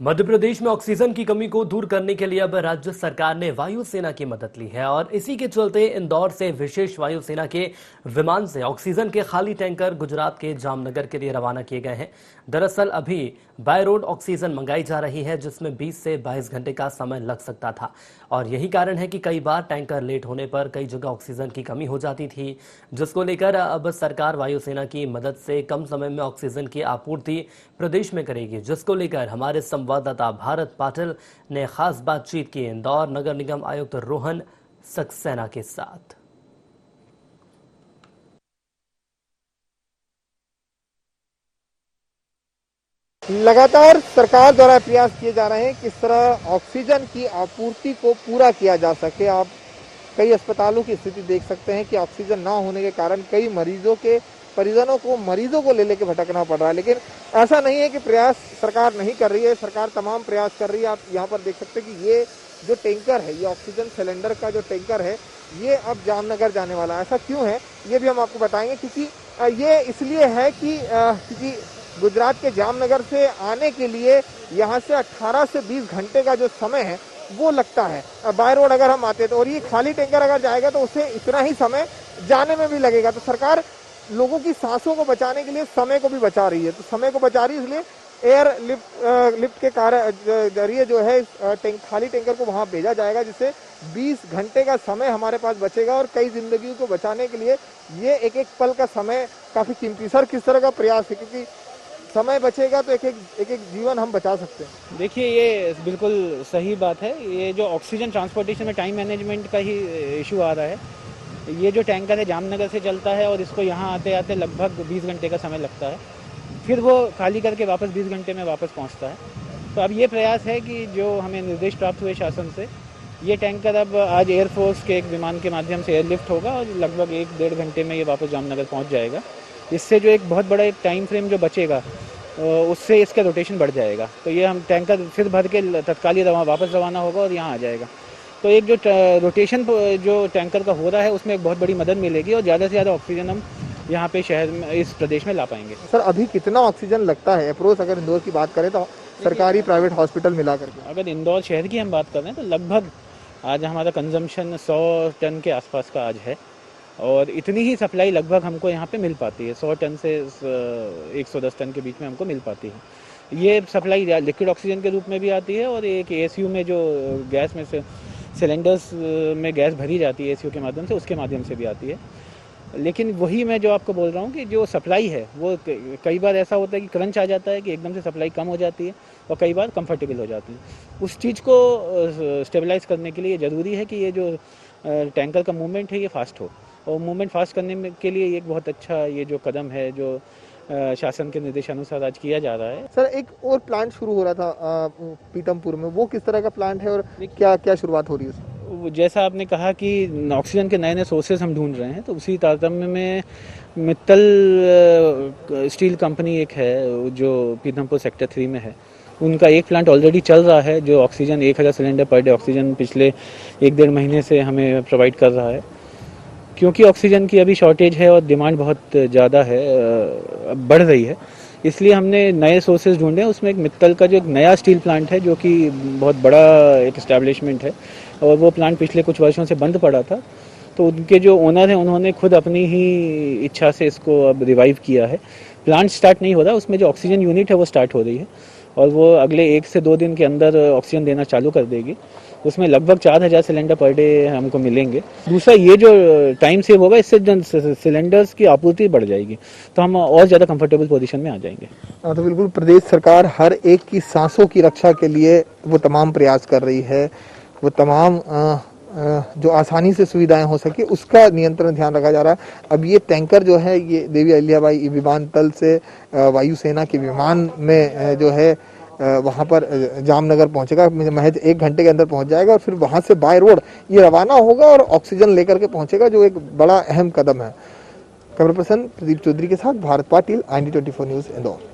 मध्य प्रदेश में ऑक्सीजन की कमी को दूर करने के लिए अब राज्य सरकार ने वायुसेना की मदद ली है और इसी के चलते इंदौर से विशेष वायुसेना के विमान से ऑक्सीजन के खाली टैंकर गुजरात के जामनगर के लिए रवाना किए गए हैं। दरअसल अभी बाय रोड ऑक्सीजन मंगाई जा रही है, जिसमें 20 से 22 घंटे का समय लग सकता था और यही कारण है कि कई बार टैंकर लेट होने पर कई जगह ऑक्सीजन की कमी हो जाती थी, जिसको लेकर अब सरकार वायुसेना की मदद से कम समय में ऑक्सीजन की आपूर्ति प्रदेश में करेगी, जिसको लेकर हमारे संवाददाता भारत पाटिल ने खास बातचीत की इंदौर नगर निगम आयुक्त रोहन सक्सेना के साथ। लगातार सरकार द्वारा प्रयास किए जा रहे हैं किस तरह ऑक्सीजन की आपूर्ति को पूरा किया जा सके। आप कई अस्पतालों की स्थिति देख सकते हैं कि ऑक्सीजन ना होने के कारण कई मरीजों के परिजनों को मरीजों को ले लेके भटकना पड़ रहा है, लेकिन ऐसा नहीं है कि प्रयास सरकार नहीं कर रही है। सरकार तमाम प्रयास कर रही है। आप यहाँ पर देख सकते हैं कि ये जो टैंकर है, ये ऑक्सीजन सिलेंडर का जो टैंकर है, ये अब जामनगर जाने वाला है। ऐसा क्यों है ये भी हम आपको बताएंगे, क्योंकि ये इसलिए है कि क्योंकि गुजरात के जामनगर से आने के लिए यहाँ से 18 से 20 घंटे का जो समय है वो लगता है बाय रोड अगर हम आते तो, और ये खाली टैंकर अगर जाएगा तो उसे इतना ही समय जाने में भी लगेगा। तो सरकार लोगों की सांसों को बचाने के लिए समय को भी बचा रही है। तो समय को बचा रही है, इसलिए एयर लिफ्ट के जरिए जो है खाली टैंकर को वहां भेजा जाएगा, जिससे 20 घंटे का समय हमारे पास बचेगा और कई जिंदगियों को बचाने के लिए ये एक एक पल का समय काफी कीमती। सर, किस तरह का प्रयास है, क्योंकि समय बचेगा तो एक एक जीवन हम बचा सकते हैं। देखिए, ये बिल्कुल सही बात है। ये जो ऑक्सीजन ट्रांसपोर्टेशन में टाइम मैनेजमेंट का ही इशू आ रहा है। ये जो टैंकर है जामनगर से चलता है और इसको यहाँ आते आते लगभग 20 घंटे का समय लगता है, फिर वो खाली करके वापस 20 घंटे में वापस पहुँचता है। तो अब ये प्रयास है कि जो हमें निर्देश प्राप्त हुए शासन से, ये टैंकर अब आज एयरफोर्स के एक विमान के माध्यम से एयरलिफ्ट होगा और लगभग 1-1.5 घंटे में ये वापस जामनगर पहुँच जाएगा। इससे जो एक बहुत बड़ा एक टाइम फ्रेम जो बचेगा, उससे इसका रोटेशन बढ़ जाएगा। तो ये हम टैंकर फिर भर के तत्काल वापस रवाना होगा और यहाँ आ जाएगा। तो एक जो रोटेशन जो टैंकर का हो रहा है, उसमें एक बहुत बड़ी मदद मिलेगी और ज़्यादा से ज़्यादा ऑक्सीजन हम यहाँ पे शहर में, इस प्रदेश में ला पाएंगे। सर, अभी कितना ऑक्सीजन लगता है अप्रोच, अगर इंदौर की बात करें तो सरकारी प्राइवेट हॉस्पिटल मिला करके? अगर इंदौर शहर की हम बात कर रहे हैं तो लगभग आज हमारा कंजम्पशन 100 टन के आसपास का आज है और इतनी ही सप्लाई लगभग हमको यहाँ पे मिल पाती है। 100 टन से 110 टन के बीच में हमको मिल पाती है। ये सप्लाई लिक्विड ऑक्सीजन के रूप में भी आती है और एक एएसयू में जो गैस में से सिलेंडर्स में गैस भरी जाती है एएसयू के माध्यम से, उसके माध्यम से भी आती है। लेकिन वही मैं जो आपको बोल रहा हूँ कि जो सप्लाई है वो कई बार ऐसा होता है कि क्रंच आ जाता है कि एकदम से सप्लाई कम हो जाती है और कई बार कंफर्टेबल हो जाती है। उस चीज़ को स्टेबलाइज करने के लिए ज़रूरी है कि ये जो टैंकर का मूवमेंट है ये फास्ट हो, और मूवमेंट फास्ट करने के लिए एक बहुत अच्छा ये जो कदम है जो शासन के निर्देशानुसार आज किया जा रहा है। सर, एक और प्लांट शुरू हो रहा था पीतमपुर में, वो किस तरह का प्लांट है और क्या क्या शुरुआत हो रही है उसकी? जैसा आपने कहा कि ऑक्सीजन के नए नए सोर्सेज हम ढूंढ रहे हैं, तो उसी तारतम्य में मित्तल स्टील कंपनी एक है जो पीतमपुर सेक्टर 3 में है। उनका एक प्लांट ऑलरेडी चल रहा है जो oxygen 1000 cylinder per day oxygen पिछले 1-1.5 महीने से हमें प्रोवाइड कर रहा है। क्योंकि ऑक्सीजन की अभी शॉर्टेज है और डिमांड बहुत ज़्यादा है, बढ़ रही है, इसलिए हमने नए सोर्सेज ढूंढे। उसमें एक मित्तल का जो एक नया स्टील प्लांट है जो कि बहुत बड़ा एक एस्टैब्लिशमेंट है और वो प्लांट पिछले कुछ वर्षों से बंद पड़ा था। तो उनके जो ओनर हैं उन्होंने खुद अपनी ही इच्छा से इसको अब रिवाइव किया है। प्लांट स्टार्ट नहीं हो रहा, उसमें जो ऑक्सीजन यूनिट है वो स्टार्ट हो रही है और वो अगले 1 से 2 दिन के अंदर ऑक्सीजन देना चालू कर देगी। उसमें लगभग 4000 सिलेंडर पर डे हमको मिलेंगे। दूसरा, ये जो टाइम सेव होगा, इससे सिलेंडर्स की आपूर्ति बढ़ जाएगी, तो हम और ज़्यादा कंफर्टेबल पोजीशन में आ जाएंगे। तो बिल्कुल प्रदेश सरकार हर एक की सांसों की रक्षा के लिए वो तमाम प्रयास कर रही है। वो तमाम जो आसानी से सुविधाएं हो सके उसका नियंत्रण ध्यान रखा जा रहा है। अब ये टैंकर जो है ये देवी अहिल्याबाई विमानतल से वायुसेना के विमान में जो है वहां पर जामनगर पहुंचेगा। महज 1 घंटे के अंदर पहुंच जाएगा और फिर वहां से बाय रोड ये रवाना होगा और ऑक्सीजन लेकर के पहुंचेगा, जो एक बड़ा अहम कदम है। कैमरा पर्सन प्रदीप चौधरी के साथ भारत पाटिल, IND24 न्यूज, इंदौर।